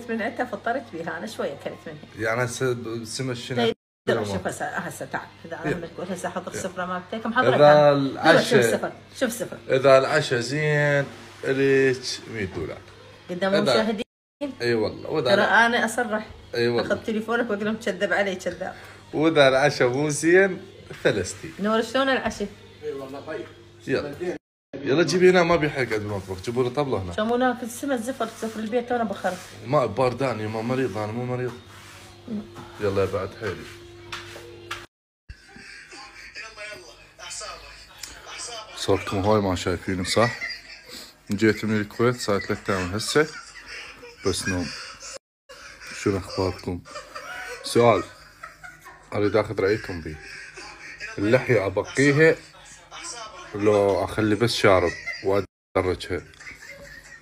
من عندها فطرت بيها انا شويه اكلت منها. يعني هسه سمك شنو؟ شوف هسه تعال اذا انا تقول هسه حضر السفره مالتك محضره. اذا العشاء شوف السفره اذا العشاء زين ليك $100 قدام المشاهدين. اي والله. ترى انا اصرح. اي والله. اخذ تليفونك واقول لهم كذب علي كذاب. واذا العشاء مو زين 30. نور شلون العشاء؟ اي والله طيب. يلا جيبي هنا ما بيحرق قد المطبخ. جيبوا لي طبله هنا. شو مو ناكل سمك زفر البيت وانا بخرب. ما بارداني ما مريض انا مو مريض. يلا بعد حيلي. صوركم هاي ما شايفيني صح؟ جيت من الكويت صار 3 أيام هسه بس نوم. شنو اخباركم؟ سؤال اريد اخذ رايكم بيه. اللحية ابقيها لو اخلي بس شارب وادرجها؟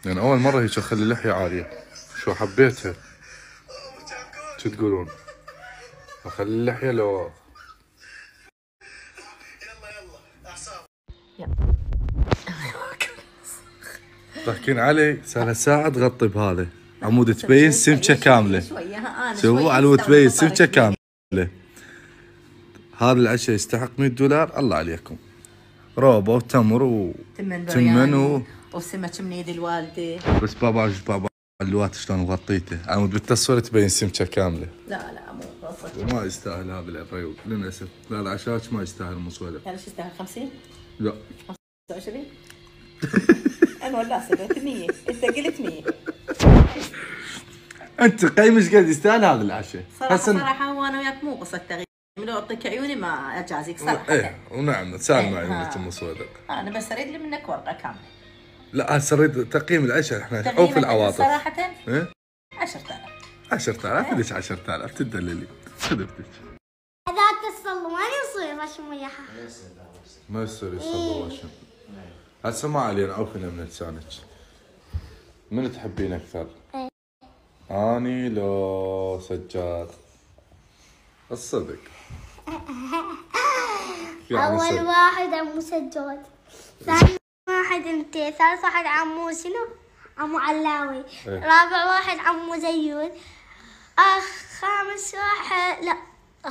يعني اول مرة هيك اخلي اللحية عالية. شو حبيتها؟ شو تقولون؟ اخلي اللحية لو ضحكين علي. صار ساعة تغطي بهذا عمود تبين سمكة كاملة. شوفوا عمود تبين سمكة كاملة. هذا العشاء يستحق $100. الله عليكم. روبه وتمر وتمن وسمك من ايد الوالده. بس بابا الوقت شلون غطيته عمود بالتصوير تبين سمكة كاملة. لا مو غلط. ما يستاهل هذا الريوق للاسف. لا العشاء ما يستاهل المصوير. يعني شو يستاهل 50؟ لا 25. انا ولا سبت 100. انت قلت 100. انت قيمش قد يستاهل هذا العشاء. صراحه هو انا وياك مو قصه تغيير. لو اعطيك عيوني ما اجازيك صراحه. ايه ونعم سال معي عيونك ام صويدق. انا بس اريد لي منك ورقه كامله. لا هسه اريد تقييم العشاء. احنا نحوف العواطف صراحه. ايه 10000. 10000 ليش 10000 تدللي خذبتك. هذاك الصلوا ما يصير رشم وياها. ما يصير يصلوا وشم. هسه ما علينا عوفنا من لسانك. من تحبين اكثر؟ اني لو سجاد؟ الصدق. اول واحد عمو سجاد، ثاني واحد انت، ثالث واحد عمو شنو؟ عمو علاوي. رابع واحد عمو زيون. خامس واحد لا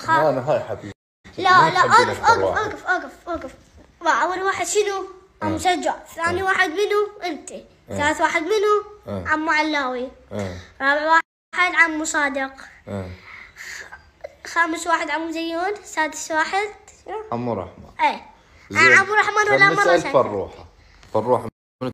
انا هاي حبيبي. لا اوقف. اول واحد شنو؟ عمو سجاد. ثاني واحد منو؟ انت. ثالث واحد منو؟ عمو علاوي. رابع واحد عمو صادق. خامس واحد عمو زيون. سادس واحد عمو رحمة. ايه عمو رحمن ولا مرة فروحة